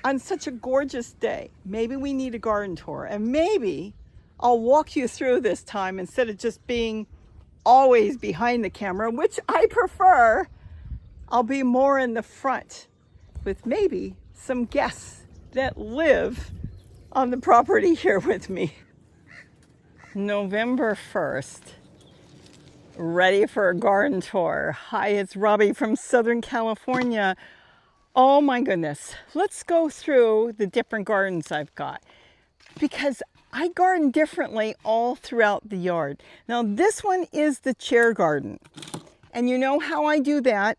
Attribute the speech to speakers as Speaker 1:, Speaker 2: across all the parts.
Speaker 1: on such a gorgeous day. Maybe we need a garden tour, and maybe I'll walk you through this time instead of just being always behind the camera, which I prefer. I'll be more in the front with maybe some guests that live on the property here with me. November 1st, ready for a garden tour. Hi, it's Robbie from Southern California. Oh my goodness, let's go through the different gardens I've got, because I garden differently all throughout the yard. Now this one is the chair garden, and you know how I do that.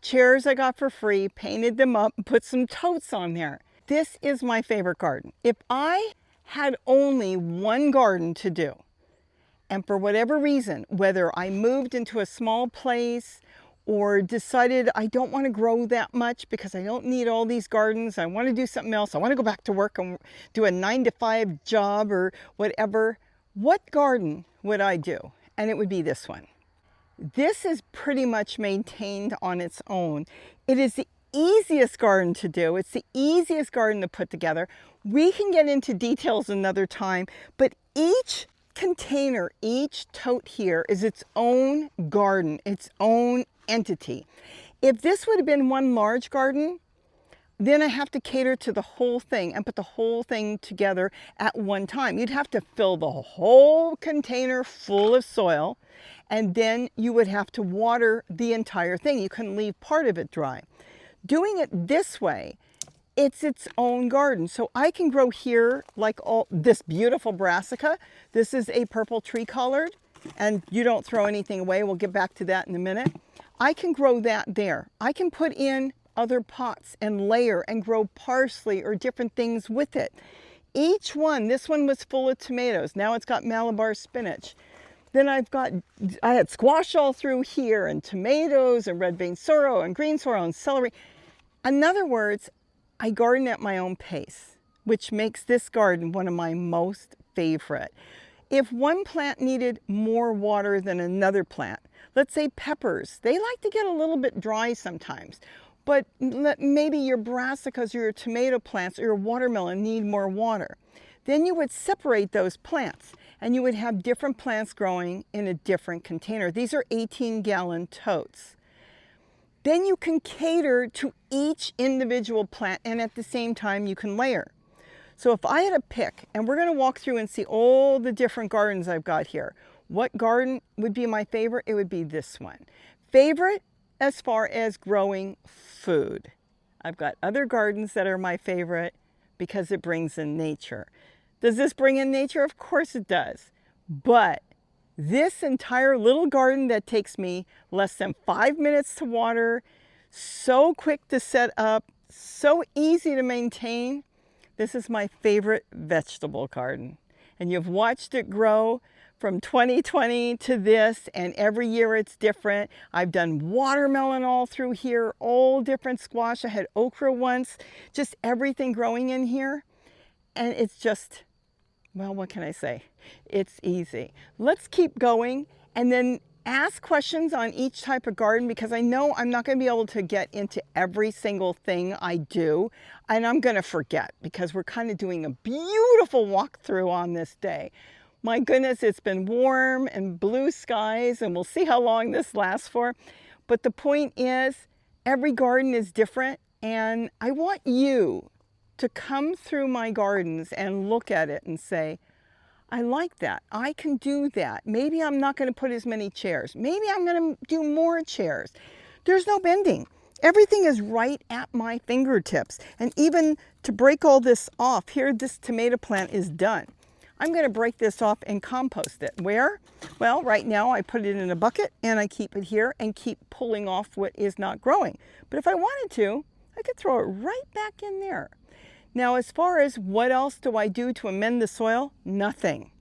Speaker 1: Chairs I got for free, painted them up, and put some totes on there. This is my favorite garden. If I had only one garden to do, and for whatever reason, whether I moved into a small place or decided I don't want to grow that much because I don't need all these gardens, I want to do something else, I want to go back to work and do a 9-to-5 job or whatever, what garden would I do? And it would be this one. This is pretty much maintained on its own. It is the easiest garden to do. It's the easiest garden to put together. We can get into details another time, but each container, each tote here is its own garden, its own entity. If this would have been one large garden, then I have to cater to the whole thing and put the whole thing together at one time. You'd have to fill the whole container full of soil, and then you would have to water the entire thing. You couldn't leave part of it dry. Doing it this way, it's its own garden. So I can grow here like all this beautiful brassica. This is a purple tree collard, and you don't throw anything away. We'll get back to that in a minute. I can grow that there. I can put in other pots and layer and grow parsley or different things with it. Each one, this one was full of tomatoes. Now it's got Malabar spinach. Then I had squash all through here, and tomatoes and red vein sorrel and green sorrel and celery. In other words, I garden at my own pace, which makes this garden one of my most favorite. If one plant needed more water than another plant, let's say peppers, they like to get a little bit dry sometimes, but maybe your brassicas or your tomato plants or your watermelon need more water. Then you would separate those plants, and you would have different plants growing in a different container. These are 18-gallon totes. Then you can cater to each individual plant, and at the same time you can layer. So if I had a pick, and we're going to walk through and see all the different gardens I've got here, what garden would be my favorite? It would be this one. Favorite as far as growing food. I've got other gardens that are my favorite because it brings in nature. Does this bring in nature? Of course it does. But this entire little garden that takes me less than 5 minutes to water, so quick to set up, so easy to maintain, this is my favorite vegetable garden. And you've watched it grow from 2020 to this, and every year it's different. I've done watermelon all through here, all different squash. I had okra once, just everything growing in here. And it's just, well, what can I say? It's easy. Let's keep going and then ask questions on each type of garden, because I know I'm not going to be able to get into every single thing I do, and I'm going to forget because we're kind of doing a beautiful walkthrough on this day. My goodness, it's been warm and blue skies, and we'll see how long this lasts for. But the point is, every garden is different, and I want you to come through my gardens and look at it and say, I like that. I can do that. Maybe I'm not going to put as many chairs. Maybe I'm going to do more chairs. There's no bending. Everything is right at my fingertips. And even to break all this off, here this tomato plant is done. I'm going to break this off and compost it. Where? Well, right now I put it in a bucket and I keep it here and keep pulling off what is not growing. But if I wanted to, I could throw it right back in there. Now, as far as what else do I do to amend the soil? Nothing.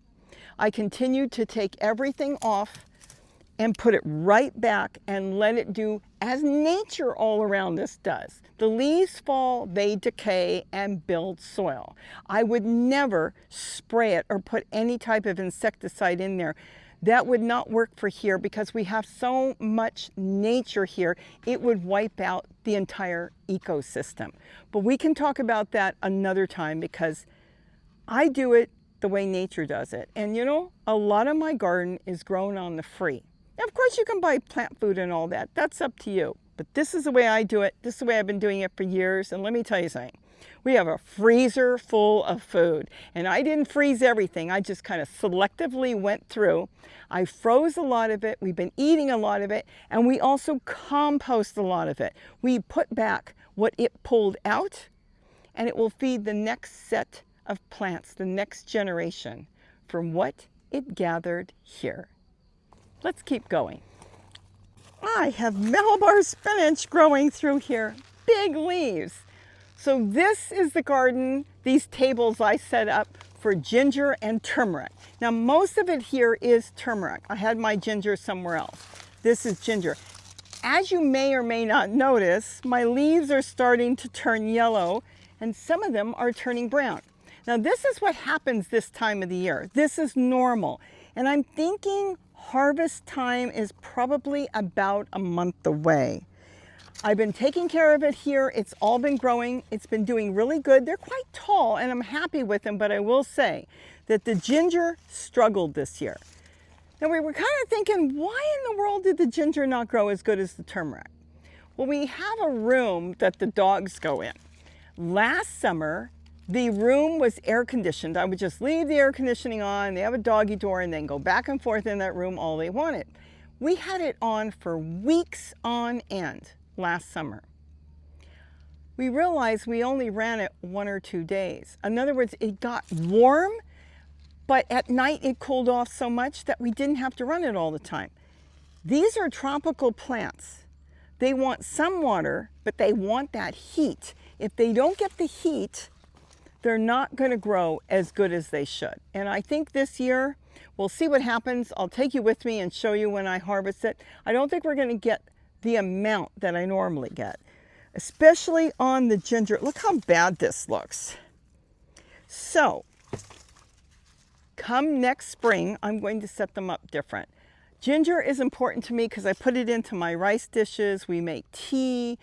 Speaker 1: I continue to take everything off and put it right back and let it do as nature all around us does. The leaves fall, they decay and build soil. I would never spray it or put any type of insecticide in there. That would not work for here because we have so much nature here, it would wipe out the entire ecosystem. But we can talk about that another time because I do it the way nature does it. And you know, a lot of my garden is grown on the free. Now, of course, you can buy plant food and all that. That's up to you. But this is the way I do it. This is the way I've been doing it for years. And let me tell you something. We have a freezer full of food. And I didn't freeze everything. I just kind of selectively went through. I froze a lot of it. We've been eating a lot of it. And we also compost a lot of it. We put back what it pulled out, and it will feed the next set of plants, the next generation, from what it gathered here. Let's keep going. I have Malabar spinach growing through here, big leaves. So this is the garden, these tables I set up for ginger and turmeric. Now most of it here is turmeric. I had my ginger somewhere else. This is ginger. As you may or may not notice, my leaves are starting to turn yellow and some of them are turning brown. Now this is what happens this time of the year. This is normal. And I'm thinking harvest time is probably about a month away. I've been taking care of it here. It's all been growing. It's been doing really good. They're quite tall and I'm happy with them, but I will say that the ginger struggled this year. Now we were kind of thinking, why in the world did the ginger not grow as good as the turmeric? Well, we have a room that the dogs go in. Last summer, the room was air conditioned. I would just leave the air conditioning on. They have a doggy door and then go back and forth in that room all they wanted. We had it on for weeks on end last summer. We realized we only ran it 1 or 2 days. In other words, it got warm, but at night it cooled off so much that we didn't have to run it all the time. These are tropical plants. They want some water, but they want that heat. If they don't get the heat, they're not going to grow as good as they should. And I think this year, we'll see what happens. I'll take you with me and show you when I harvest it. I don't think we're going to get the amount that I normally get, especially on the ginger. Look how bad this looks. So, come next spring, I'm going to set them up different. Ginger is important to me because I put it into my rice dishes. We make tea.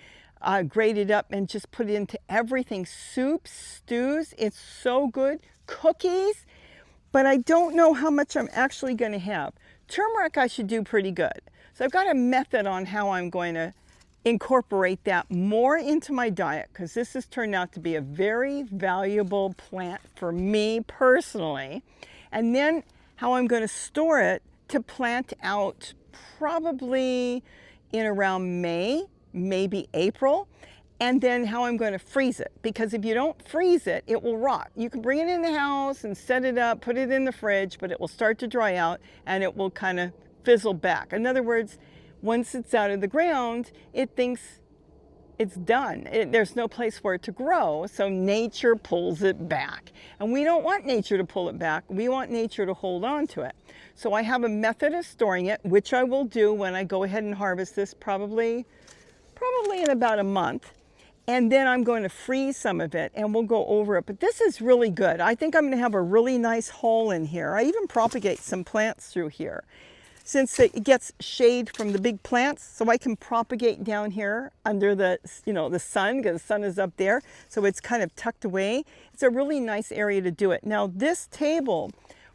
Speaker 1: Grate it up and just put it into everything. Soups, stews, it's so good. Cookies, but I don't know how much I'm actually going to have. Turmeric I should do pretty good. So I've got a method on how I'm going to incorporate that more into my diet because this has turned out to be a very valuable plant for me personally. And then how I'm going to store it to plant out probably in around May, maybe April, and then how I'm going to freeze it. Because if you don't freeze it, it will rot. You can bring it in the house and set it up, put it in the fridge, but it will start to dry out and it will kind of fizzle back. In other words, once it's out of the ground, it thinks it's done. There's no place for it to grow, so nature pulls it back. And we don't want nature to pull it back. We want nature to hold on to it. So I have a method of storing it, which I will do when I go ahead and harvest this probably in about a month. And then I'm going to freeze some of it and we'll go over it. But this is really good. I think I'm going to have a really nice haul in here. I even propagate some plants through here. Since it gets shade from the big plants, so I can propagate down here under the, the sun, because the sun is up there. So it's kind of tucked away. It's a really nice area to do it. Now this table,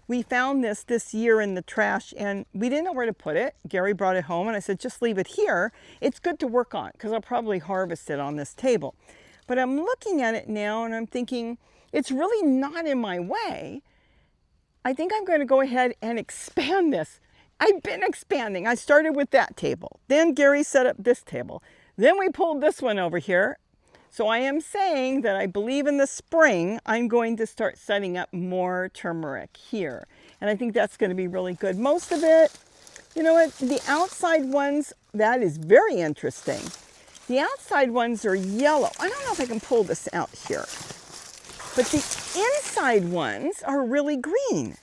Speaker 1: we found this year in the trash and we didn't know where to put it. Gary brought it home and I said, just leave it here. It's good to work on because I'll probably harvest it on this table. But I'm looking at it now and I'm thinking, it's really not in my way. I think I'm going to go ahead and expand this. I've been expanding. I started with that table. Then Gary set up this table. Then we pulled this one over here. So I am saying that I believe in the spring, I'm going to start setting up more turmeric here. And I think that's going to be really good. Most of it, you know what, the outside ones, that is very interesting. The outside ones are yellow. I don't know if I can pull this out here. But the inside ones are really green,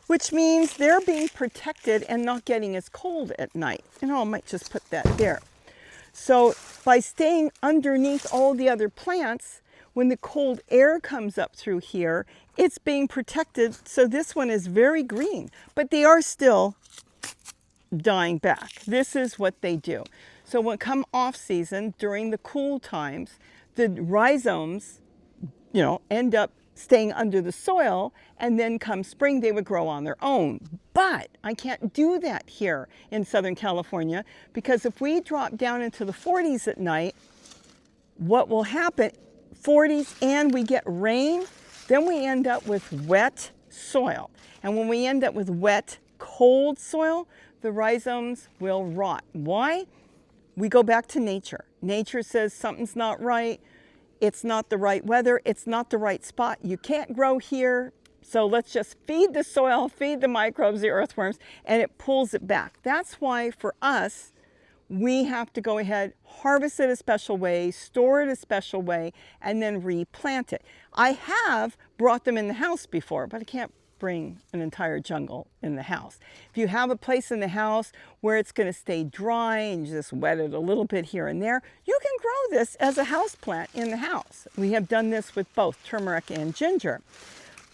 Speaker 1: which means they're being protected and not getting as cold at night. And I might just put that there. So by staying underneath all the other plants, when the cold air comes up through here, it's being protected. So this one is very green, but they are still dying back. This is what they do. So when come off season, during the cool times, the rhizomes, end up staying under the soil, and then come spring, they would grow on their own. But I can't do that here in Southern California, because if we drop down into the 40s at night, what will happen, 40s, and we get rain, then we end up with wet soil. And when we end up with wet, cold soil, the rhizomes will rot. Why? We go back to nature. Nature says something's not right. It's not the right weather. It's not the right spot. You can't grow here. So let's just feed the soil, feed the microbes, the earthworms, and it pulls it back. That's why for us, we have to go ahead, harvest it a special way, store it a special way, and then replant it. I have brought them in the house before, but I can't bring an entire jungle in the house. If you have a place in the house where it's going to stay dry and you just wet it a little bit here and there, you can grow this as a house plant in the house. We have done this with both turmeric and ginger.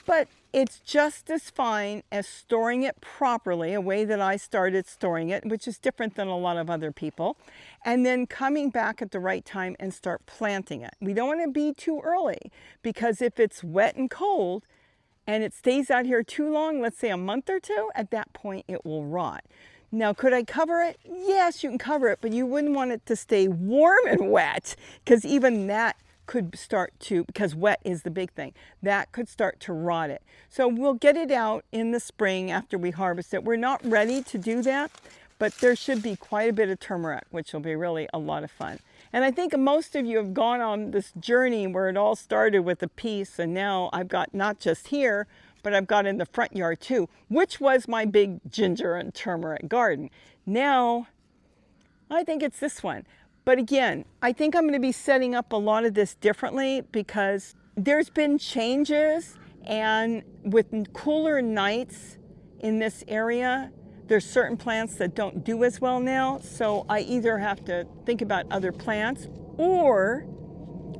Speaker 1: But it's just as fine as storing it properly, a way that I started storing it, which is different than a lot of other people, and then coming back at the right time and start planting it. We don't want to be too early, because if it's wet and cold and it stays out here too long, let's say a month or two, at that point it will rot. Now, could I cover it? Yes, you can cover it, but you wouldn't want it to stay warm and wet, because even that could start to, because wet is the big thing, that could start to rot it. So we'll get it out in the spring after we harvest it. We're not ready to do that, but there should be quite a bit of turmeric, which will be really a lot of fun. And I think most of you have gone on this journey where it all started with a piece, and now I've got not just here, but I've got in the front yard too, which was my big ginger and turmeric garden. Now, I think it's this one. But again, I think I'm going to be setting up a lot of this differently, because there's been changes, and with cooler nights in this area, there's certain plants that don't do as well now. So I either have to think about other plants, or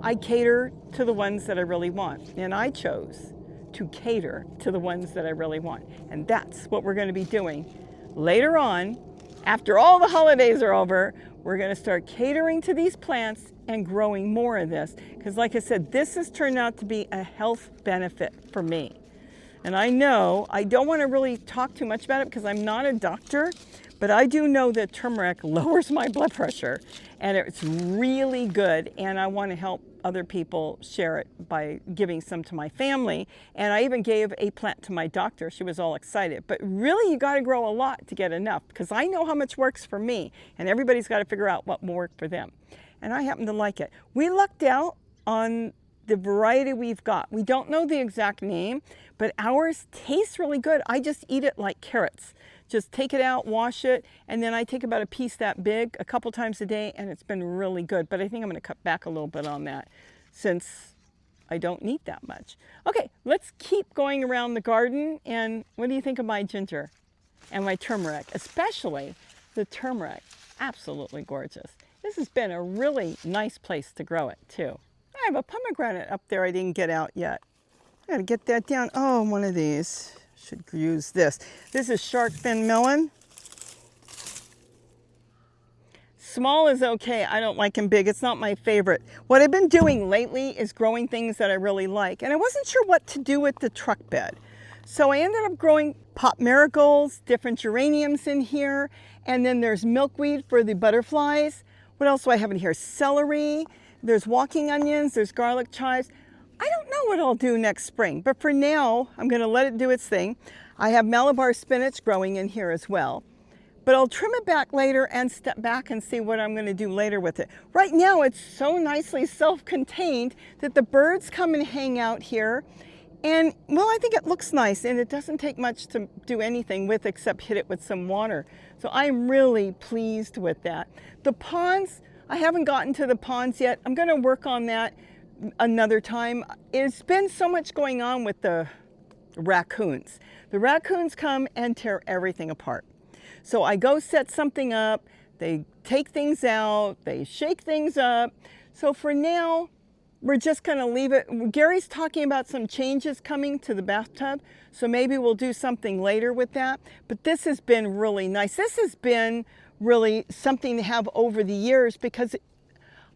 Speaker 1: I cater to the ones that I really want. And I chose to cater to the ones that I really want. And that's what we're going to be doing later on. After all the holidays are over, we're going to start catering to these plants and growing more of this. Because like I said, this has turned out to be a health benefit for me. And I know I don't want to really talk too much about it because I'm not a doctor, but I do know that turmeric lowers my blood pressure, and it's really good. And I want to help other people share it by giving some to my family. And I even gave a plant to my doctor. She was all excited. But really, you got to grow a lot to get enough, because I know how much works for me, and everybody's got to figure out what will work for them. And I happen to like it. We lucked out on the variety we've got. We don't know the exact name, but ours tastes really good. I just eat it like carrots. Just take it out, wash it, and then I take about a piece that big a couple times a day, and it's been really good. But I think I'm going to cut back a little bit on that, since I don't need that much. Okay, let's keep going around the garden. And what do you think of my ginger and my turmeric? Especially the turmeric. Absolutely gorgeous. This has been a really nice place to grow it too. I have a pomegranate up there I didn't get out yet. I gotta get that down. Oh, one of these. Should use this. This is shark fin melon. Small is okay. I don't like them big. It's not my favorite. What I've been doing lately is growing things that I really like. And I wasn't sure what to do with the truck bed. So I ended up growing pot marigolds, different geraniums in here. And then there's milkweed for the butterflies. What else do I have in here? Celery. There's walking onions. There's garlic chives. I don't know what I'll do next spring, but for now, I'm going to let it do its thing. I have Malabar spinach growing in here as well, but I'll trim it back later and step back and see what I'm going to do later with it. Right now, it's so nicely self-contained that the birds come and hang out here. And, well, I think it looks nice, and it doesn't take much to do anything with except hit it with some water. So I'm really pleased with that. The ponds, I haven't gotten to the ponds yet. I'm going to work on that another time. It's been so much going on with the raccoons. The raccoons come and tear everything apart. So I go set something up, they take things out, they shake things up. So for now, we're just going to leave it. Gary's talking about some changes coming to the bathtub, so maybe we'll do something later with that. But this has been really nice. This has been really something to have over the years, because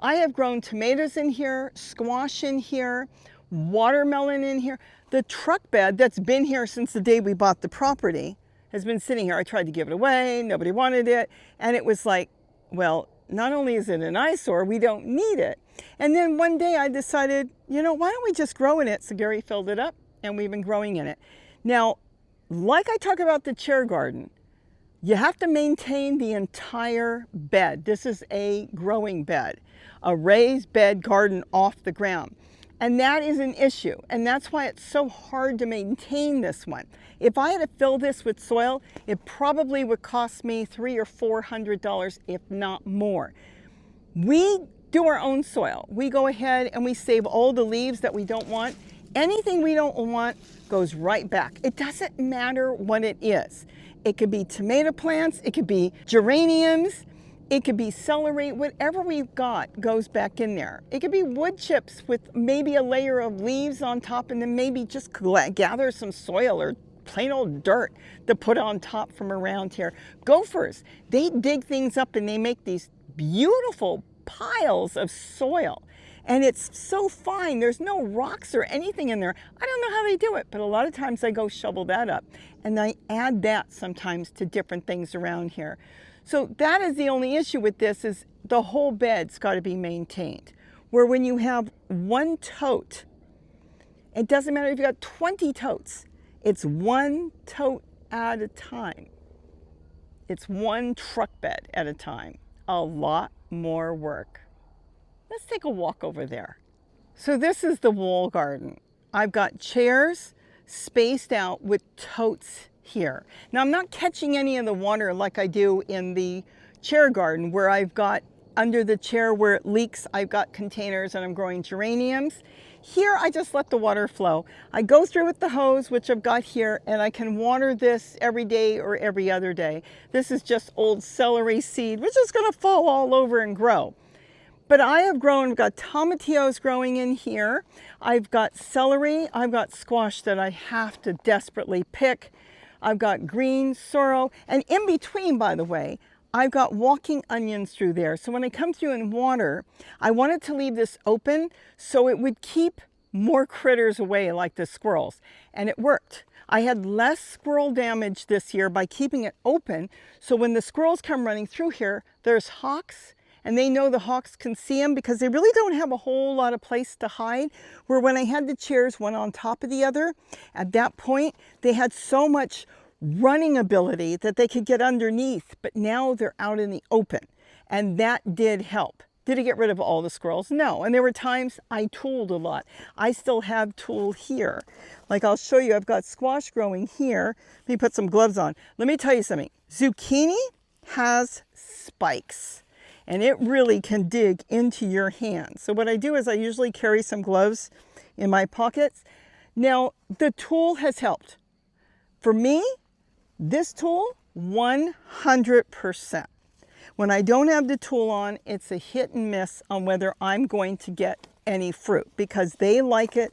Speaker 1: I have grown tomatoes in here, squash in here, watermelon in here. The truck bed that's been here since the day we bought the property has been sitting here. I tried to give it away, nobody wanted it, and it was like, well, not only is it an eyesore, we don't need it. And then one day I decided, you know, why don't we just grow in it? So Gary filled it up and we've been growing in it. Now, like I talk about the chair garden, you have to maintain the entire bed. This is a growing bed, a raised bed garden off the ground. And that is an issue. And that's why it's so hard to maintain this one. If I had to fill this with soil, it probably would cost me $300 or $400, if not more. We do our own soil. We go ahead and we save all the leaves that we don't want. Anything we don't want goes right back. It doesn't matter what it is. It could be tomato plants, it could be geraniums, it could be celery, whatever we've got goes back in there. It could be wood chips with maybe a layer of leaves on top, and then maybe just gather some soil or plain old dirt to put on top from around here. Gophers, they dig things up and they make these beautiful piles of soil. And it's so fine, there's no rocks or anything in there. I don't know how they do it, but a lot of times I go shovel that up. And I add that sometimes to different things around here. So that is the only issue with this, is the whole bed's got to be maintained. Where when you have one tote, it doesn't matter if you've got 20 totes, it's one tote at a time. It's one truck bed at a time. A lot more work. Let's take a walk over there. So this is the wall garden. I've got chairs spaced out with totes here. Now I'm not catching any of the water like I do in the chair garden, where I've got under the chair where it leaks, I've got containers and I'm growing geraniums. Here I just let the water flow. I go through with the hose, which I've got here, and I can water this every day or every other day. This is just old celery seed, which is going to fall all over and grow. But I have grown, I've got tomatillos growing in here. I've got celery, I've got squash that I have to desperately pick. I've got green sorrel, and in between, by the way, I've got walking onions through there. So when I come through and water, I wanted to leave this open so it would keep more critters away, like the squirrels. And it worked. I had less squirrel damage this year by keeping it open. So when the squirrels come running through here, there's hawks, and they know the hawks can see them because they really don't have a whole lot of place to hide. Where when I had the chairs one on top of the other, at that point, they had so much running ability that they could get underneath, but now they're out in the open, and that did help. Did it get rid of all the squirrels? No. And there were times I tooled a lot. I still have tool here. Like I'll show you, I've got squash growing here. Let me put some gloves on. Let me tell you something. Zucchini has spikes, and it really can dig into your hand. So what I do is I usually carry some gloves in my pockets. Now, the tool has helped. For me, this tool, 100%. When I don't have the tool on, it's a hit and miss on whether I'm going to get any fruit, because they like it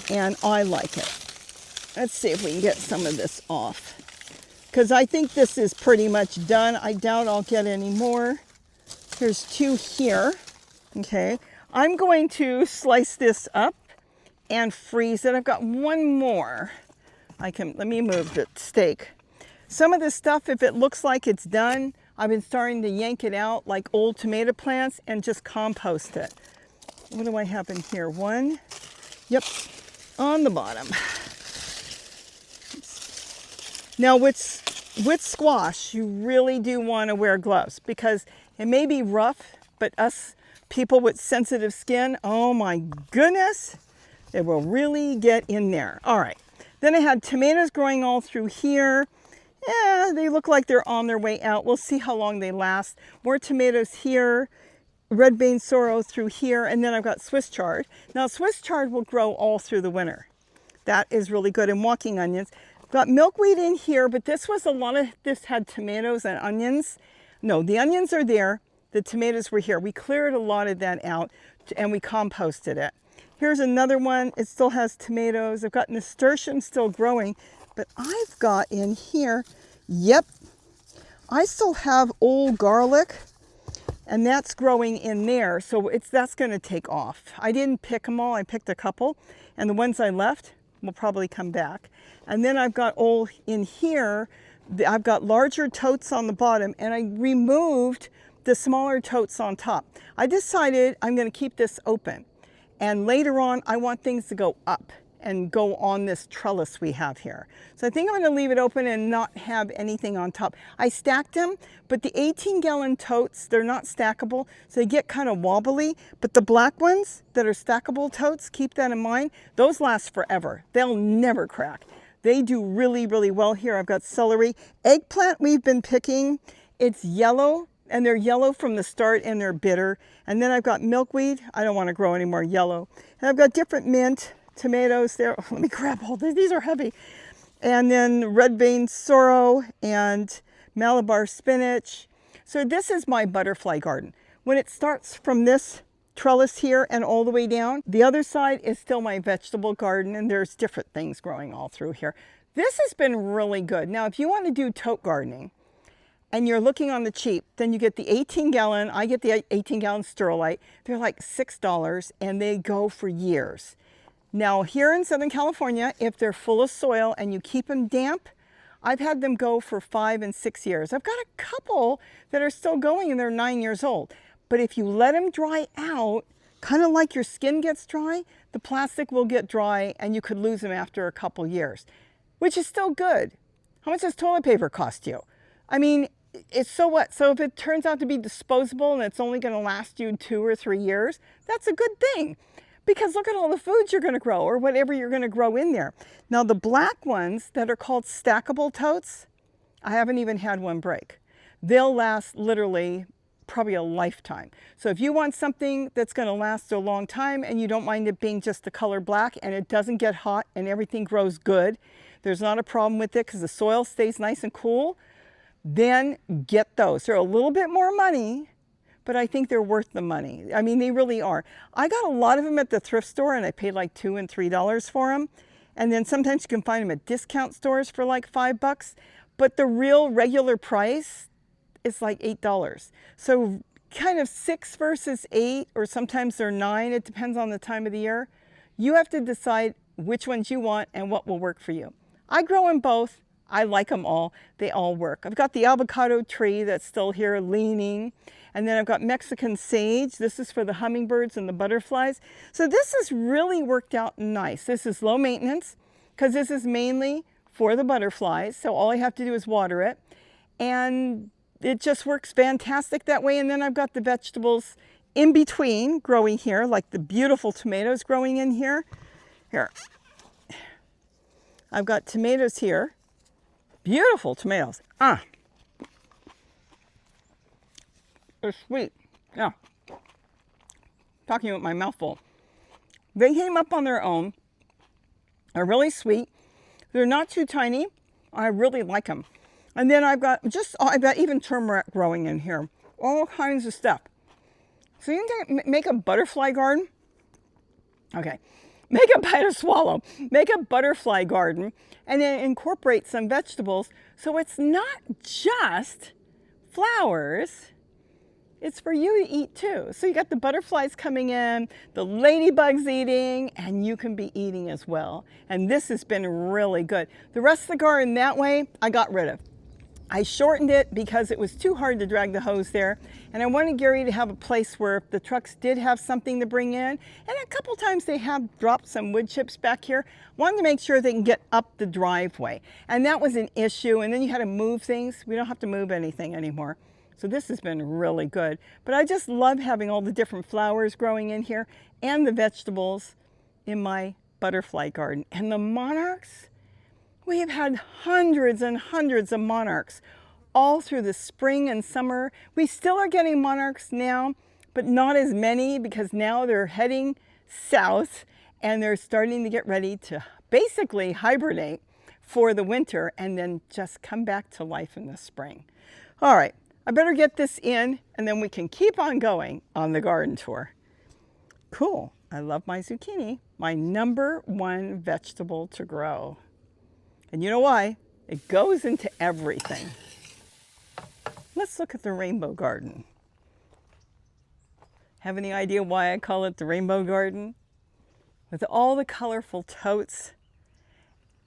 Speaker 1: and I like it. Let's see if we can get some of this off, because I think this is pretty much done. I doubt I'll get any more. There's two here. Okay, I'm going to slice this up and freeze it. I've got one more. Let me move the steak. Some of this stuff, if it looks like it's done, I've been starting to yank it out like old tomato plants and just compost it. What do I have in here? One, yep, on the bottom. Now with squash, you really do want to wear gloves, because it may be rough, but us people with sensitive skin, oh my goodness, it will really get in there. All right. Then I had tomatoes growing all through here. Yeah, they look like they're on their way out. We'll see how long they last. More tomatoes here, red bean sorrel through here, and then I've got Swiss chard. Now Swiss chard will grow all through the winter. That is really good. And walking onions. Got milkweed in here, but this had tomatoes and onions. No, the onions are there. The tomatoes were here. We cleared a lot of that out. and we composted it. Here's another one. It still has tomatoes. I've got nasturtium still growing, but I've got in here, yep, I still have old garlic, and that's growing in there. So that's going to take off. I didn't pick them all. I picked a couple, and the ones I left will probably come back. And then I've got old in here. I've got larger totes on the bottom, and I removed the smaller totes on top. I decided I'm going to keep this open. And later on, I want things to go up and go on this trellis we have here. So I think I'm going to leave it open and not have anything on top. I stacked them, but the 18-gallon totes, they're not stackable, so they get kind of wobbly. But the black ones that are stackable totes, keep that in mind, those last forever. They'll never crack. They do really, really well here. I've got celery. Eggplant we've been picking. It's yellow, and they're yellow from the start, and they're bitter. And then I've got milkweed. I don't want to grow any more yellow. And I've got different mint, tomatoes there. Oh, let me grab all these. These are heavy. And then red vein sorrel and Malabar spinach. So this is my butterfly garden. When it starts from this trellis here and all the way down, the other side is still my vegetable garden, and there's different things growing all through here. This has been really good. Now, if you want to do tote gardening, and you're looking on the cheap, then you get the 18-gallon. I get the 18-gallon Sterlite. They're like $6, and they go for years. Now, here in Southern California, if they're full of soil and you keep them damp, I've had them go for 5 and 6 years. I've got a couple that are still going, and they're 9 years old. But if you let them dry out, kind of like your skin gets dry, the plastic will get dry, and you could lose them after a couple years, which is still good. How much does toilet paper cost you? I mean, it's so what? So if it turns out to be disposable and it's only going to last you 2 or 3 years, that's a good thing. Because look at all the foods you're going to grow, or whatever you're going to grow in there. Now, the black ones that are called stackable totes, I haven't even had one break. They'll last literally probably a lifetime. So if you want something that's going to last a long time, and you don't mind it being just the color black, and it doesn't get hot and everything grows good, there's not a problem with it because the soil stays nice and cool, then get those. They're a little bit more money, but I think they're worth the money. I mean, they really are. I got a lot of them at the thrift store, and I paid like $2 and $3 for them. And then sometimes you can find them at discount stores for like $5. But the real regular price is like $8. So kind of 6 versus 8, or sometimes they're 9. It depends on the time of the year. You have to decide which ones you want and what will work for you. I grow in both. I like them all. They all work. I've got the avocado tree that's still here leaning. And then I've got Mexican sage. This is for the hummingbirds and the butterflies. So this has really worked out nice. This is low maintenance because this is mainly for the butterflies. So all I have to do is water it. And it just works fantastic that way. And then I've got the vegetables in between growing here, like the beautiful tomatoes growing in here. Here. I've got tomatoes here. Beautiful tomatoes. They're sweet. Yeah. Talking about my mouth full. They came up on their own. They're really sweet. They're not too tiny. I really like them. And then I've got even turmeric growing in here. All kinds of stuff. So you can make a butterfly garden. Okay. Make a bite of swallow. Make a butterfly garden and then incorporate some vegetables. So it's not just flowers. It's for you to eat too. So you got the butterflies coming in, the ladybugs eating, and you can be eating as well. And this has been really good. The rest of the garden that way, I got rid of. I shortened it because it was too hard to drag the hose there. And I wanted Gary to have a place where if the trucks did have something to bring in, and a couple times they have dropped some wood chips back here, wanted to make sure they can get up the driveway. And that was an issue. And then you had to move things. We don't have to move anything anymore. So this has been really good. But I just love having all the different flowers growing in here and the vegetables in my butterfly garden. And the monarchs, we have had hundreds and hundreds of monarchs all through the spring and summer. We still are getting monarchs now, but not as many because now they're heading south and they're starting to get ready to basically hibernate for the winter and then just come back to life in the spring. All right, I better get this in and then we can keep on going on the garden tour. Cool. I love my zucchini. My #1 vegetable to grow. And you know why? It goes into everything. Let's look at the rainbow garden. Have any idea why I call it the rainbow garden? With all the colorful totes,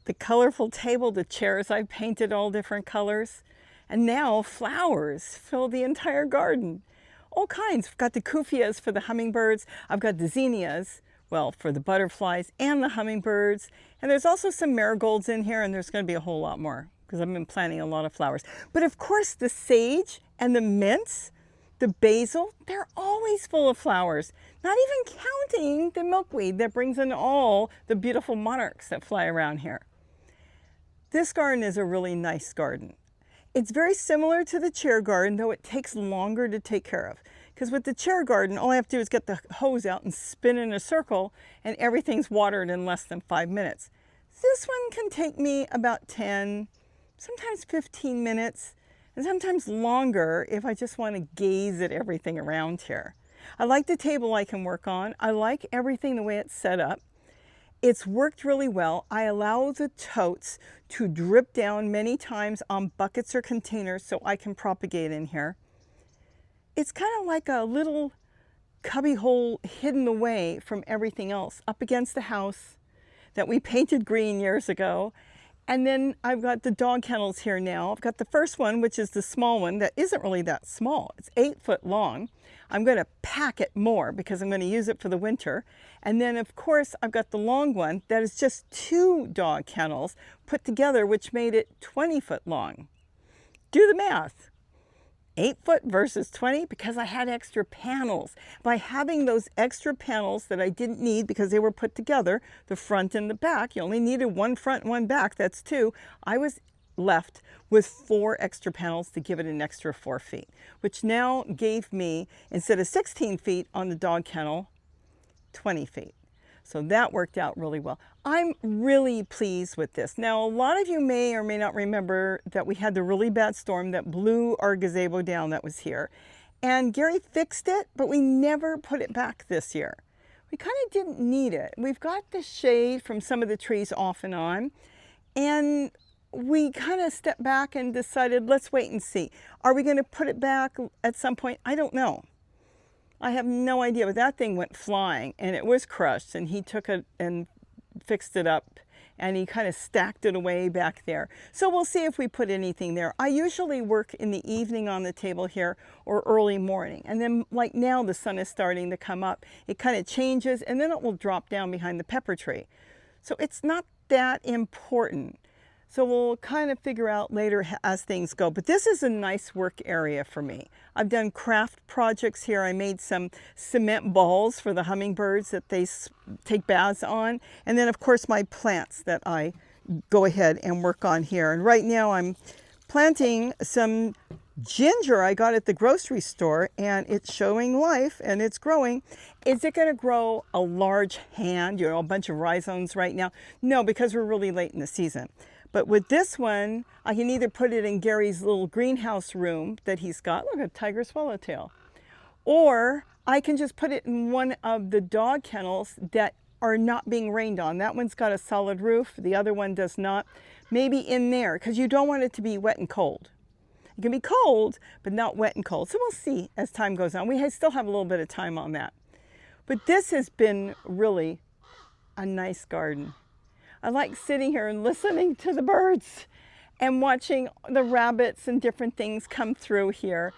Speaker 1: the colorful table, the chairs I've painted all different colors, and now flowers fill the entire garden. All kinds. I've got the kufiyas for the hummingbirds. I've got the zinnias, well, for the butterflies and the hummingbirds. And there's also some marigolds in here, and there's going to be a whole lot more because I've been planting a lot of flowers. But of course, the sage and the mints, the basil, they're always full of flowers. Not even counting the milkweed that brings in all the beautiful monarchs that fly around here. This garden is a really nice garden. It's very similar to the chair garden, though it takes longer to take care of. Because with the chair garden, all I have to do is get the hose out and spin in a circle, and everything's watered in less than 5 minutes. This one can take me about 10, sometimes 15 minutes, and sometimes longer if I just want to gaze at everything around here. I like the table I can work on. I like everything the way it's set up. It's worked really well. I allow the totes to drip down many times on buckets or containers so I can propagate in here. It's kind of like a little cubby hole hidden away from everything else up against the house that we painted green years ago. And then I've got the dog kennels here now. I've got the first one, which is the small one that isn't really that small. It's 8 foot long. I'm going to pack it more because I'm going to use it for the winter. And then, of course, I've got the long one that is just 2 dog kennels put together, which made it 20 foot long. Do the math. 8 foot versus 20 because I had extra panels. By having those extra panels that I didn't need because they were put together, the front and the back, you only needed 1 front and 1 back, that's 2. I was left with 4 extra panels to give it an extra 4 feet, which now gave me, instead of 16 feet on the dog kennel, 20 feet. So that worked out really well. I'm really pleased with this. Now, a lot of you may or may not remember that we had the really bad storm that blew our gazebo down that was here. And Gary fixed it, but we never put it back this year. We kind of didn't need it. We've got the shade from some of the trees off and on, and we kind of stepped back and decided, let's wait and see. Are we going to put it back at some point? I don't know. I have no idea, but that thing went flying and it was crushed, and he took it and fixed it up, and he kind of stacked it away back there. So we'll see if we put anything there. I usually work in the evening on the table here or early morning. And then like now the sun is starting to come up. It kind of changes and then it will drop down behind the pepper tree. So it's not that important. So we'll kind of figure out later as things go. But this is a nice work area for me. I've done craft projects here. I made some cement balls for the hummingbirds that they take baths on. And then of course my plants that I go ahead and work on here. And right now I'm planting some ginger I got at the grocery store, and it's showing life and it's growing. Is it going to grow a large hand, a bunch of rhizomes right now? No, because we're really late in the season. But with this one, I can either put it in Gary's little greenhouse room that he's got. Look, a tiger swallowtail. Or I can just put it in one of the dog kennels that are not being rained on. That one's got a solid roof. The other one does not. Maybe in there, because you don't want it to be wet and cold. It can be cold, but not wet and cold. So we'll see as time goes on. We still have a little bit of time on that. But this has been really a nice garden. I like sitting here and listening to the birds and watching the rabbits and different things come through here.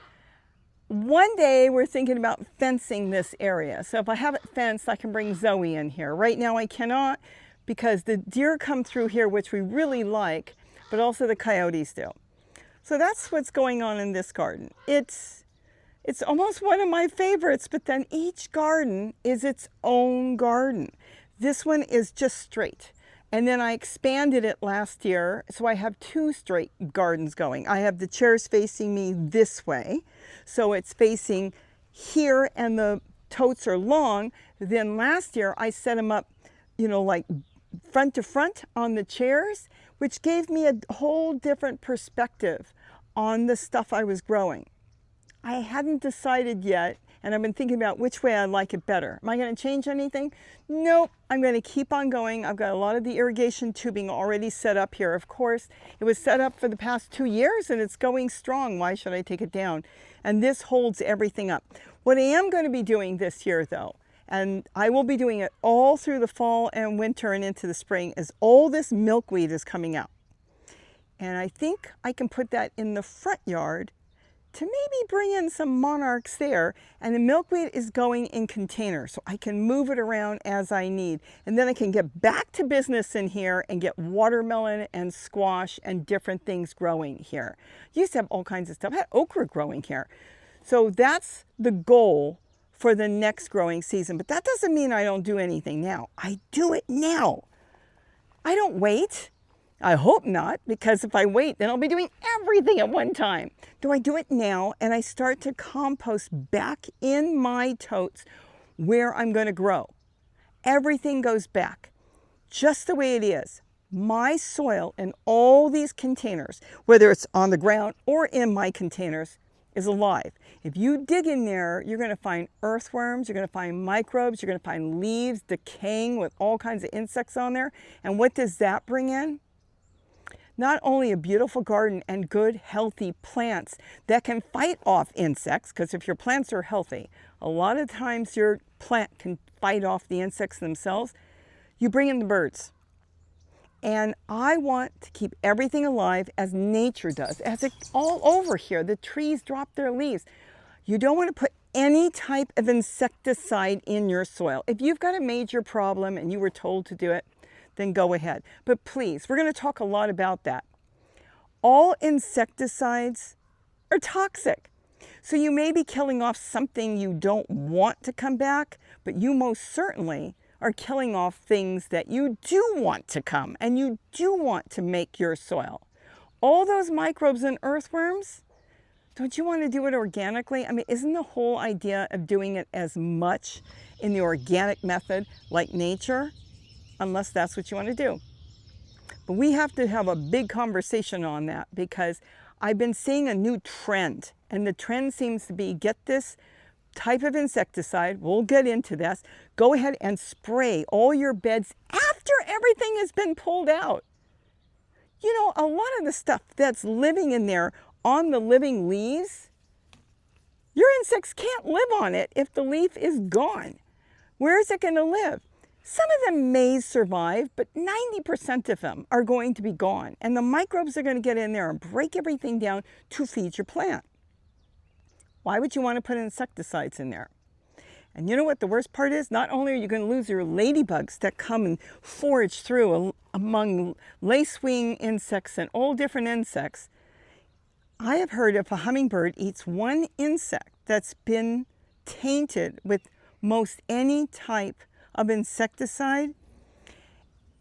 Speaker 1: One day we're thinking about fencing this area. So if I have it fenced, I can bring Zoe in here. Right now I cannot because the deer come through here, which we really like, but also the coyotes do. So that's what's going on in this garden. It's almost one of my favorites, but then each garden is its own garden. This one is just straight. And then I expanded it last year, so I have 2 straight gardens going. I have the chairs facing me this way, so it's facing here and the totes are long. Then last year I set them up, like front to front on the chairs, which gave me a whole different perspective on the stuff I was growing. I hadn't decided yet and I've been thinking about which way I like it better. Am I going to change anything? Nope, I'm going to keep on going. I've got a lot of the irrigation tubing already set up here. Of course, it was set up for the past 2 years and it's going strong. Why should I take it down? And this holds everything up. What I am going to be doing this year though, and I will be doing it all through the fall and winter and into the spring, is all this milkweed is coming out. And I think I can put that in the front yard to maybe bring in some monarchs there. And the milkweed is going in containers, so I can move it around as I need. And then I can get back to business in here and get watermelon and squash and different things growing here. I used to have all kinds of stuff. I had okra growing here. So that's the goal for the next growing season. But that doesn't mean I don't do anything now. I do it now. I don't wait. I hope not, because if I wait, then I'll be doing everything at one time. Do I do it now? And I start to compost back in my totes where I'm going to grow. Everything goes back just the way it is. My soil in all these containers, whether it's on the ground or in my containers, is alive. If you dig in there, you're going to find earthworms, you're going to find microbes, you're going to find leaves decaying with all kinds of insects on there. And what does that bring in? Not only a beautiful garden and good, healthy plants that can fight off insects, because if your plants are healthy, a lot of times your plant can fight off the insects themselves. You bring in the birds. And I want to keep everything alive as nature does, as it all over here. The trees drop their leaves. You don't want to put any type of insecticide in your soil. If you've got a major problem and you were told to do it, then go ahead. But please, we're going to talk a lot about that. All insecticides are toxic. So you may be killing off something you don't want to come back, but you most certainly are killing off things that you do want to come and you do want to make your soil. All those microbes and earthworms, don't you want to do it organically? I mean, isn't the whole idea of doing it as much in the organic method like nature? Unless that's what you want to do. But we have to have a big conversation on that, because I've been seeing a new trend, and the trend seems to be, get this type of insecticide, we'll get into this, go ahead and spray all your beds after everything has been pulled out. You know, a lot of the stuff that's living in there on the living leaves, your insects can't live on it if the leaf is gone. Where is it going to live? Some of them may survive, but 90% of them are going to be gone. And the microbes are going to get in there and break everything down to feed your plant. Why would you want to put insecticides in there? And you know what the worst part is? Not only are you going to lose your ladybugs that come and forage through among lacewing insects and all different insects. I have heard if a hummingbird eats one insect that's been tainted with most any type of insecticide,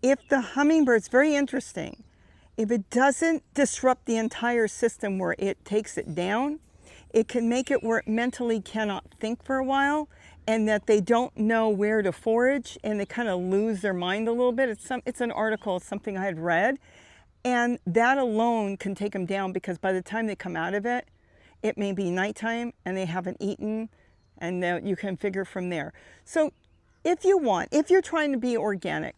Speaker 1: if the hummingbird's very interesting, if it doesn't disrupt the entire system where it takes it down, it can make it where it mentally cannot think for a while, and that they don't know where to forage, and they kind of lose their mind a little bit. It's an article, it's something I had read, and that alone can take them down, because by the time they come out of it, it may be nighttime and they haven't eaten, and you can figure from there. So if you're trying to be organic,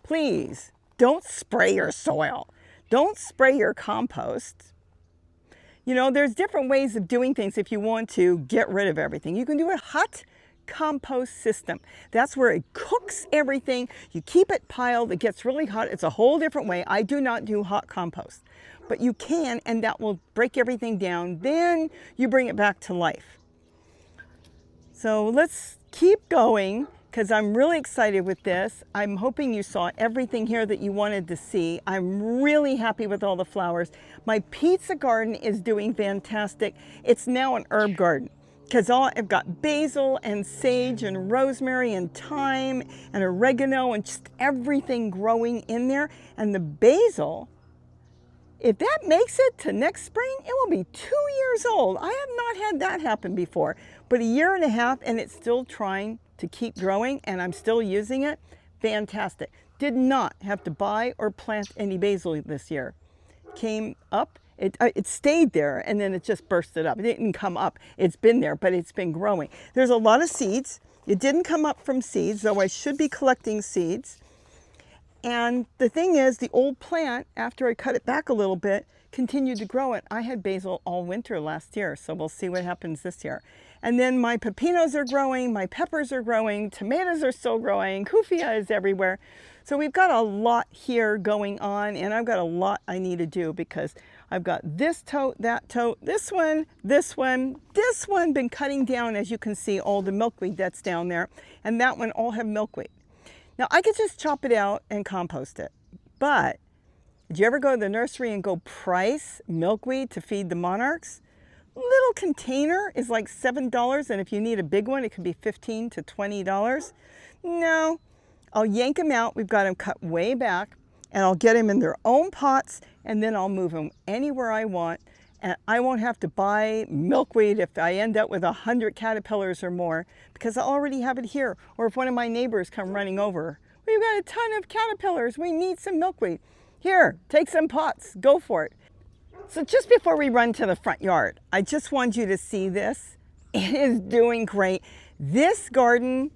Speaker 1: please don't spray your soil. Don't spray your compost. You know, there's different ways of doing things if you want to get rid of everything. You can do a hot compost system. That's where it cooks everything. You keep it piled, it gets really hot. It's a whole different way. I do not do hot compost, but you can, and that will break everything down. Then you bring it back to life. So let's keep going, because I'm really excited with this. I'm hoping you saw everything here that you wanted to see. I'm really happy with all the flowers. My pizza garden is doing fantastic. It's now an herb garden, because I've got basil and sage and rosemary and thyme and oregano and just everything growing in there. And the basil, if that makes it to next spring, it will be 2 years old. I have not had that happen before, but 1.5 years, and it's still trying to keep growing, and I'm still using it. Fantastic. Did not have to buy or plant any basil this year. Came up It stayed there and then it just bursted up. It didn't come up. It's been there, but it's been growing. There's a lot of seeds. It didn't come up from seeds, though I should be collecting seeds. And the thing is, the old plant, after I cut it back a little bit, continued to grow it. I had basil all winter last year, so we'll see what happens this year. And then my pepinos are growing, my peppers are growing, tomatoes are still growing, kufia is everywhere. So we've got a lot here going on, and I've got a lot I need to do because I've got this tote, that tote, this one, been cutting down, as you can see, all the milkweed that's down there, and that one all have milkweed. Now I could just chop it out and compost it, but did you ever go to the nursery and go price milkweed to feed the monarchs? Little container is like $7, and if you need a big one, it could be $15 to $20. No, I'll yank them out. We've got them cut way back, and I'll get them in their own pots, and then I'll move them anywhere I want. And I won't have to buy milkweed if I end up with 100 caterpillars or more, because I already have it here. Or if one of my neighbors come running over, we've got a ton of caterpillars, we need some milkweed. Here, take some pots, go for it. So just before we run to the front yard, I just want you to see this. It is doing great. This garden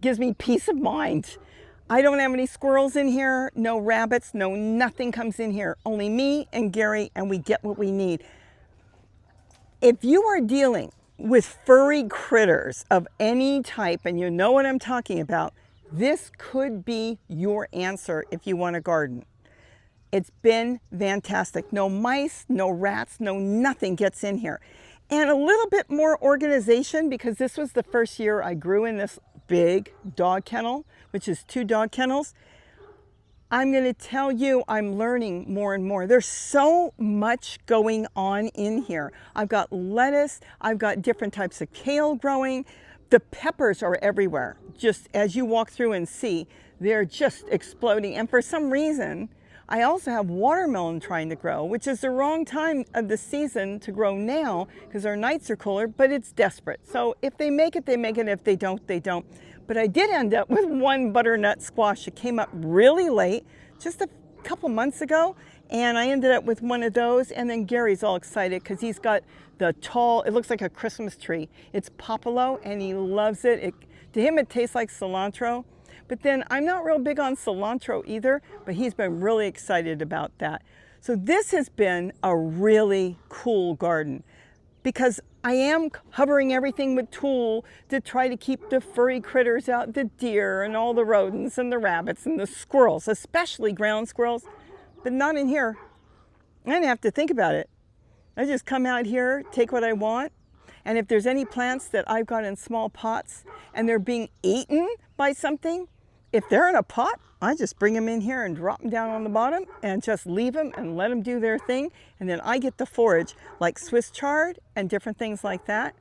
Speaker 1: gives me peace of mind. I don't have any squirrels in here, no rabbits, no nothing comes in here. Only me and Gary, and we get what we need. If you are dealing with furry critters of any type, and you know what I'm talking about, this could be your answer if you want a garden. It's been fantastic. No mice, no rats, no nothing gets in here. And a little bit more organization, because this was the first year I grew in this big dog kennel, which is 2 dog kennels. I'm going to tell you, I'm learning more and more. There's so much going on in here. I've got lettuce, I've got different types of kale growing. The peppers are everywhere. Just as you walk through and see, they're just exploding. And for some reason, I also have watermelon trying to grow, which is the wrong time of the season to grow now because our nights are cooler, but it's desperate. So if they make it, they make it. If they don't, they don't. But I did end up with one butternut squash. It came up really late, just a couple months ago, and I ended up with one of those. And then Gary's all excited because he's got the tall, it looks like a Christmas tree. It's popolo, and he loves it. To him, it tastes like cilantro. But then I'm not real big on cilantro either, but he's been really excited about that. So this has been a really cool garden because I am covering everything with tulle to try to keep the furry critters out, the deer and all the rodents and the rabbits and the squirrels, especially ground squirrels, but not in here. I didn't have to think about it. I just come out here, take what I want, and if there's any plants that I've got in small pots and they're being eaten by something, if they're in a pot, I just bring them in here and drop them down on the bottom and just leave them and let them do their thing. And then I get the forage like Swiss chard and different things like that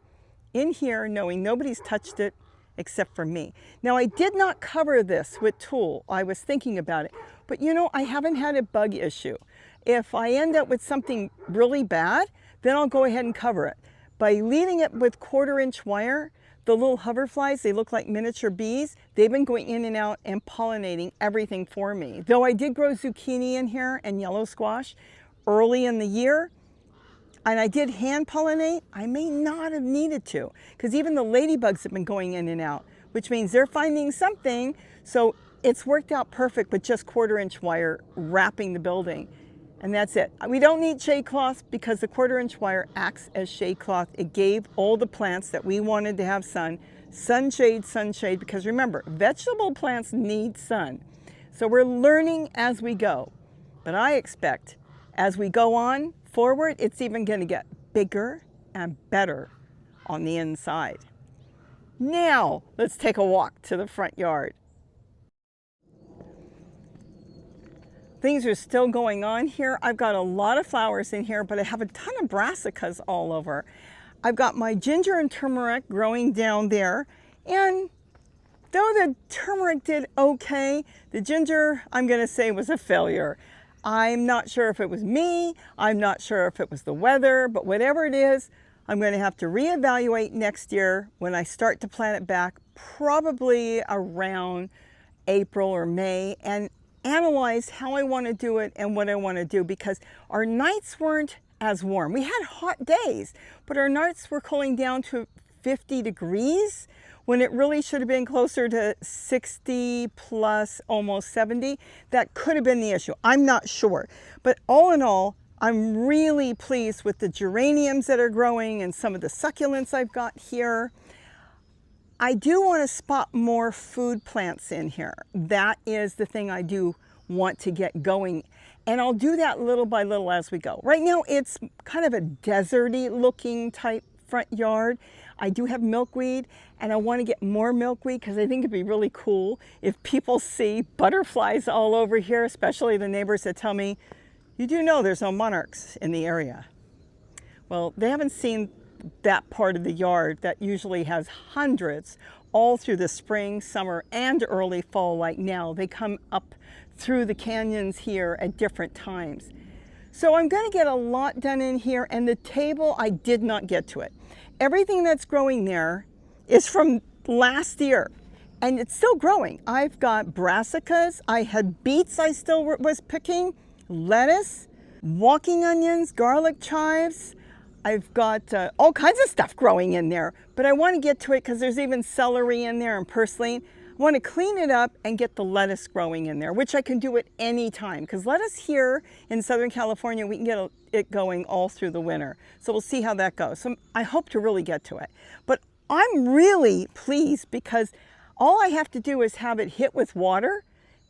Speaker 1: in here, knowing nobody's touched it except for me. Now, I did not cover this with tulle. I was thinking about it, but you know, I haven't had a bug issue. If I end up with something really bad, then I'll go ahead and cover it. By leaving it with 1/4-inch wire, the little hoverflies, they look like miniature bees. They've been going in and out and pollinating everything for me. Though I did grow zucchini in here and yellow squash early in the year, and I did hand pollinate, I may not have needed to, because even the ladybugs have been going in and out, which means they're finding something. So it's worked out perfect with just 1/4-inch wire wrapping the building. And that's it. We don't need shade cloth because the 1/4-inch wire acts as shade cloth. It gave all the plants that we wanted to have sunshade, because remember, vegetable plants need sun. So we're learning as we go. But I expect as we go on forward, it's even going to get bigger and better on the inside. Now, let's take a walk to the front yard. Things are still going on here. I've got a lot of flowers in here, but I have a ton of brassicas all over. I've got my ginger and turmeric growing down there. And though the turmeric did okay, the ginger, I'm going to say, was a failure. I'm not sure if it was me. I'm not sure if it was the weather, but whatever it is, I'm going to have to reevaluate next year when I start to plant it back, probably around April or May, and analyze how I want to do it and what I want to do, because our nights weren't as warm. We had hot days, but our nights were cooling down to 50 degrees when it really should have been closer to 60 plus, almost 70. That could have been the issue. I'm not sure. But all in all, I'm really pleased with the geraniums that are growing and some of the succulents I've got here. I do want to spot more food plants in here. That is the thing I do want to get going. And I'll do that little by little as we go. Right now, it's kind of a deserty looking type front yard. I do have milkweed, and I want to get more milkweed because I think it'd be really cool if people see butterflies all over here, especially the neighbors that tell me, you do know there's no monarchs in the area. Well, they haven't seen that part of the yard that usually has hundreds all through the spring, summer, and early fall like now. They come up through the canyons here at different times. So I'm going to get a lot done in here, and the table, I did not get to it. Everything that's growing there is from last year, and it's still growing. I've got brassicas, I had beets I still was picking, lettuce, walking onions, garlic chives. I've got all kinds of stuff growing in there, but I want to get to it because there's even celery in there and purslane. I want to clean it up and get the lettuce growing in there, which I can do at any time because lettuce here in Southern California, we can get it going all through the winter. So we'll see how that goes. So I hope to really get to it. But I'm really pleased because all I have to do is have it hit with water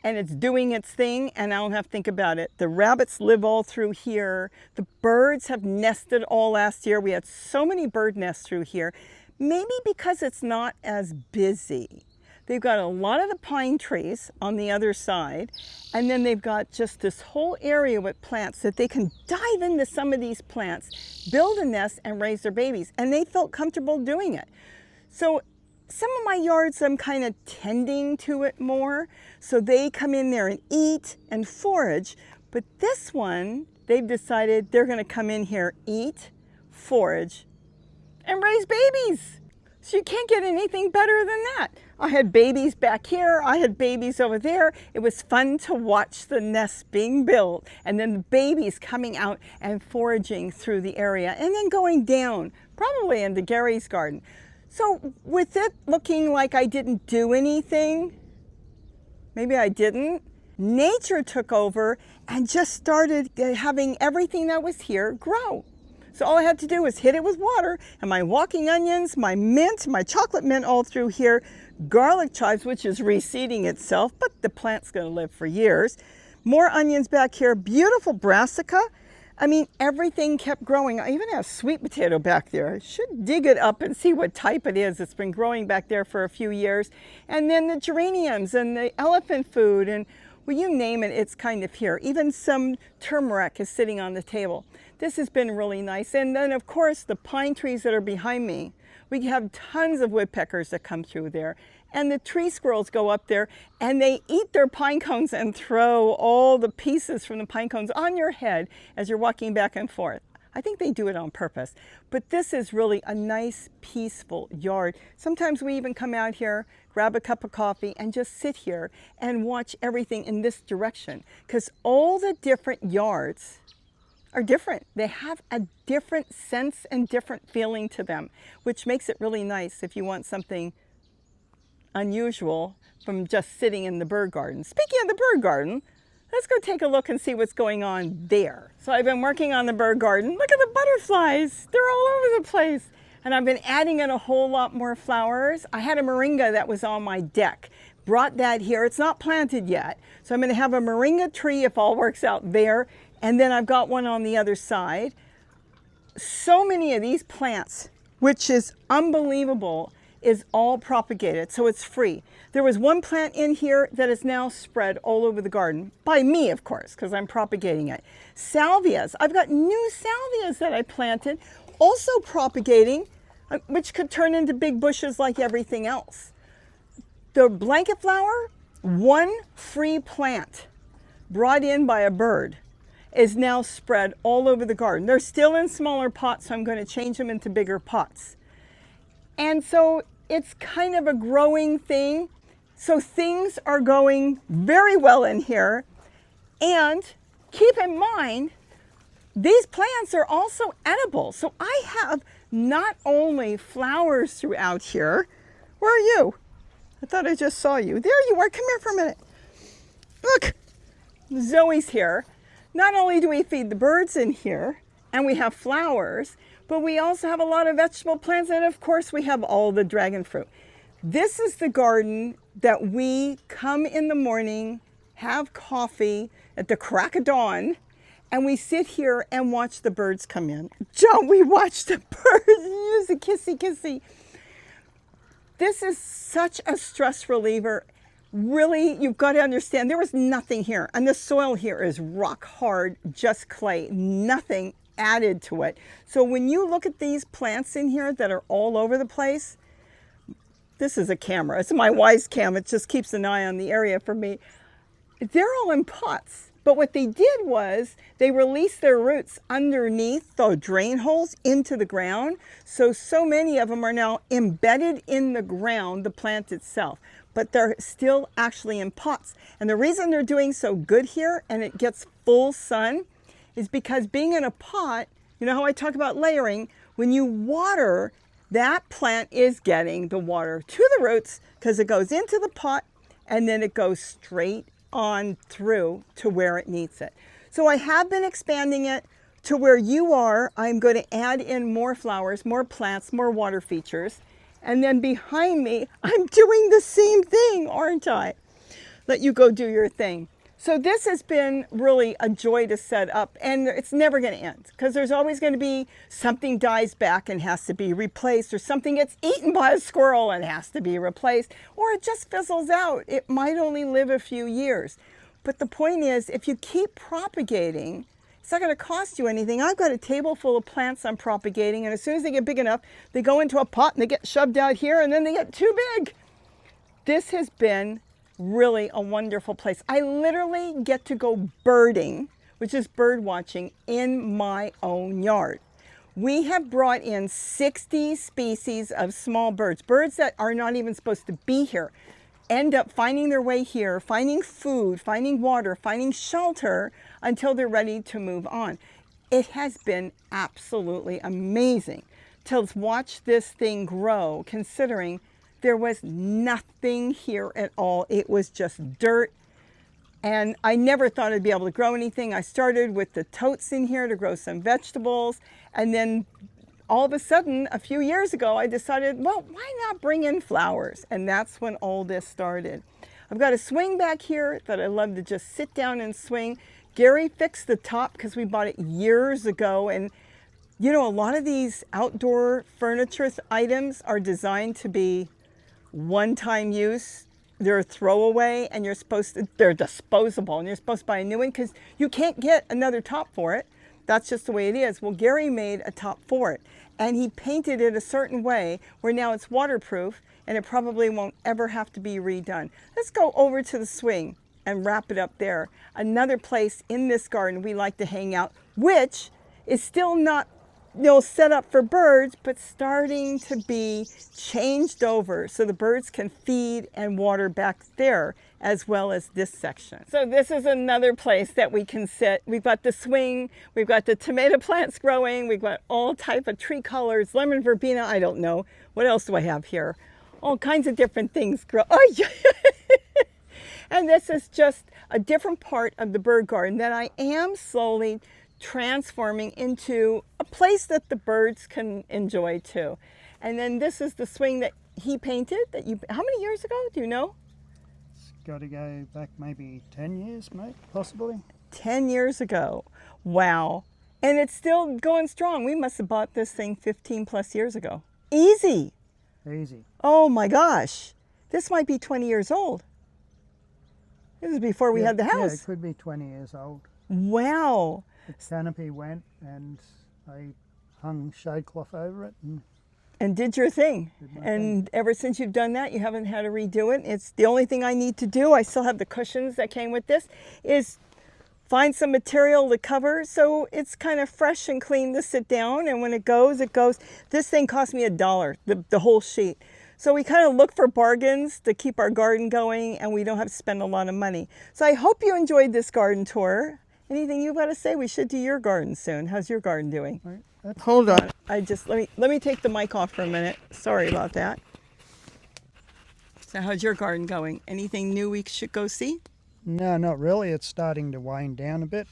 Speaker 1: and it's doing its thing, and I don't have to think about it. The rabbits live all through here. The birds have nested all last year. We had so many bird nests through here, maybe because it's not as busy. They've got a lot of the pine trees on the other side, and then they've got just this whole area with plants that they can dive into some of these plants, build a nest, and raise their babies, and they felt comfortable doing it. So some of my yards, I'm kind of tending to it more, so they come in there and eat and forage. But this one, they've decided they're going to come in here, eat, forage, and raise babies. So you can't get anything better than that. I had babies back here, I had babies over there. It was fun to watch the nests being built, and then the babies coming out and foraging through the area, and then going down, probably into Gary's garden. So with it looking like I didn't do anything, maybe I didn't, nature took over and just started having everything that was here grow. So all I had to do was hit it with water, and my walking onions, my mint, my chocolate mint all through here, garlic chives, which is reseeding itself, but the plant's going to live for years. More onions back here, beautiful brassica. I mean, everything kept growing. I even have sweet potato back there. I should dig it up and see what type it is. It's been growing back there for a few years. And then the geraniums and the elephant food and, well, you name it, it's kind of here. Even some turmeric is sitting on the table. This has been really nice. And then, of course, the pine trees that are behind me. We have tons of woodpeckers that come through there. And the tree squirrels go up there and they eat their pine cones and throw all the pieces from the pine cones on your head as you're walking back and forth. I think they do it on purpose. But this is really a nice, peaceful yard. Sometimes we even come out here, grab a cup of coffee, and just sit here and watch everything in this direction. Because all the different yards are different. They have a different sense and different feeling to them, which makes it really nice if you want something unusual from just sitting in the bird garden. Speaking of the bird garden, let's go take a look and see what's going on there. So I've been working on the bird garden. Look at the butterflies. They're all over the place. And I've been adding in a whole lot more flowers. I had a moringa that was on my deck. Brought that here. It's not planted yet. So I'm going to have a moringa tree if all works out there. And then I've got one on the other side. So many of these plants, which is unbelievable, is all propagated, so it's free. There was one plant in here that is now spread all over the garden, by me of course, because I'm propagating it. Salvias, I've got new salvias that I planted, also propagating, which could turn into big bushes like everything else. The blanket flower, one free plant brought in by a bird, is now spread all over the garden. They're still in smaller pots, so I'm going to change them into bigger pots. And so it's kind of a growing thing. So things are going very well in here. And keep in mind, These plants are also edible. So I have not only flowers throughout here. Where are you? I thought I just saw you. There you are. Come here for a minute. Look, Zoe's here. Not only do we feed the birds in here, and we have flowers, but we also have a lot of vegetable plants, and of course we have all the dragon fruit. This is the garden that we come in the morning, have coffee at the crack of dawn, and we sit here and watch the birds come in. Don't we watch the birds? Use a kissy kissy. This is such a stress reliever. Really, you've got to understand, there was nothing here. And the soil here is rock hard, just clay, nothing added to it. So when you look at these plants in here that are all over the place, this is a camera. It's my Wise Cam. It just keeps an eye on the area for me. They're all in pots. But what they did was they released their roots underneath the drain holes into the ground. So many of them are now embedded in the ground, the plant itself. But they're still actually in pots. And the reason they're doing so good here and it gets full sun is because being in a pot, you know how I talk about layering, when you water, that plant is getting the water to the roots because it goes into the pot and then it goes straight on through to where it needs it. So I have been expanding it to where you are. I'm going to add in more flowers, more plants, more water features. And then behind me, I'm doing the same thing, aren't I? Let you go do your thing. So this has been really a joy to set up, and it's never going to end because there's always going to be something dies back and has to be replaced, or something gets eaten by a squirrel and has to be replaced, or it just fizzles out. It might only live a few years. But the point is, if you keep propagating, it's not going to cost you anything. I've got a table full of plants I'm propagating, and as soon as they get big enough, they go into a pot and they get shoved out here and then they get too big. This has been really a wonderful place. I literally get to go birding, which is bird watching, in my own yard. We have brought in 60 species of small birds, birds that are not even supposed to be here, end up finding their way here, finding food, finding water, finding shelter until they're ready to move on. It has been absolutely amazing to watch this thing grow, considering there was nothing here at all. It was just dirt. And I never thought I'd be able to grow anything. I started with the totes in here to grow some vegetables. And then all of a sudden, a few years ago, I decided, well, why not bring in flowers? And that's when all this started. I've got a swing back here that I love to just sit down and swing. Gary fixed the top because we bought it years ago. And you know, a lot of these outdoor furniture items are designed to be one-time use. They're a throwaway, and they're disposable, and you're supposed to buy a new one because you can't get another top for it. That's just the way it is. Well, Gary made a top for it, and he painted it a certain way where now it's waterproof and it probably won't ever have to be redone. Let's go over to the swing and wrap it up there. Another place in this garden we like to hang out, which is still not set up for birds, but starting to be changed over so the birds can feed and water back there as well as this section. So this is another place that we can sit. We've got the swing, we've got the tomato plants growing, we've got all type of tree colors, lemon verbena, I don't know. What else do I have here? All kinds of different things grow. Oh, yeah. And this is just a different part of the bird garden that I am slowly transforming into a place that the birds can enjoy too. And then this is the swing that he painted how many years ago, do you know?
Speaker 2: It's got to go back maybe 10 years, mate, possibly.
Speaker 1: 10 years ago. Wow. And it's still going strong. We must have bought this thing 15 plus years ago. Easy.
Speaker 2: Easy.
Speaker 1: Oh my gosh. This might be 20 years old. This is before we had the house.
Speaker 2: Yeah, it could be 20 years old.
Speaker 1: Wow.
Speaker 2: The canopy went and I hung shade cloth over it.
Speaker 1: And did your thing.
Speaker 2: And
Speaker 1: ever since you've done that, you haven't had to redo it. It's the only thing I need to do. I still have the cushions that came with this, is find some material to cover so it's kind of fresh and clean to sit down. And when it goes, it goes. This thing cost me $1, the whole sheet. So we kind of look for bargains to keep our garden going, and we don't have to spend a lot of money. So I hope you enjoyed this garden tour. Anything you've got to say? We should do your garden soon. How's your garden doing?
Speaker 2: Right, that's
Speaker 1: Hold on. Let me take the mic off for a minute. Sorry about that. So how's your garden going? Anything new we should go see?
Speaker 2: No, not really. It's starting to wind down a bit.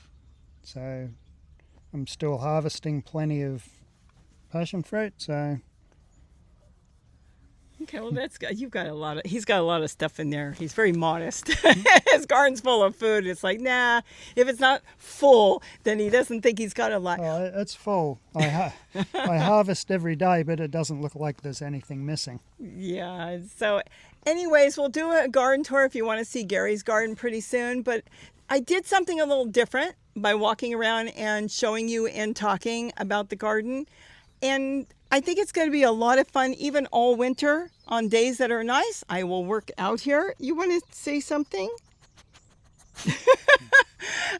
Speaker 2: So I'm still harvesting plenty of passion fruit. So
Speaker 1: Okay, well that's good. He's got a lot of stuff in there. He's very modest. His garden's full of food. It's like, nah, if it's not full, then he doesn't think he's got a lot.
Speaker 2: it's full. I harvest every day, but it doesn't look like there's anything missing.
Speaker 1: Yeah. So anyways, we'll do a garden tour if you want to see Gary's garden pretty soon. But I did something a little different by walking around and showing you and talking about the garden. And I think it's going to be a lot of fun, even all winter on days that are nice. I will work out here. You want to say something?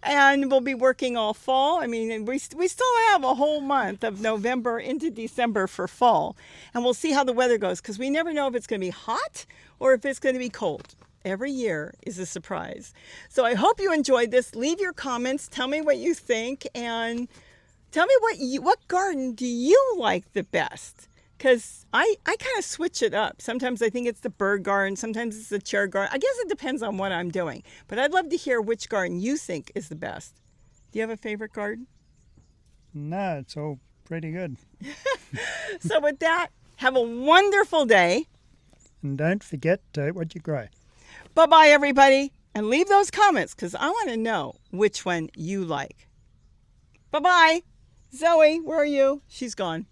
Speaker 1: And we'll be working all fall. I mean, we still have a whole month of November into December for fall. And we'll see how the weather goes, because we never know if it's going to be hot or if it's going to be cold. Every year is a surprise. So I hope you enjoyed this. Leave your comments. Tell me what you think. And tell me what garden do you like the best? Because I kind of switch it up. Sometimes I think it's the bird garden. Sometimes it's the chair garden. I guess it depends on what I'm doing. But I'd love to hear which garden you think is the best. Do you have a favorite garden?
Speaker 2: No, it's all pretty good.
Speaker 1: So with that, have a wonderful day.
Speaker 2: And don't forget what you grow.
Speaker 1: Bye-bye, everybody. And leave those comments, because I want to know which one you like. Bye-bye. Zoe, where are you? She's gone.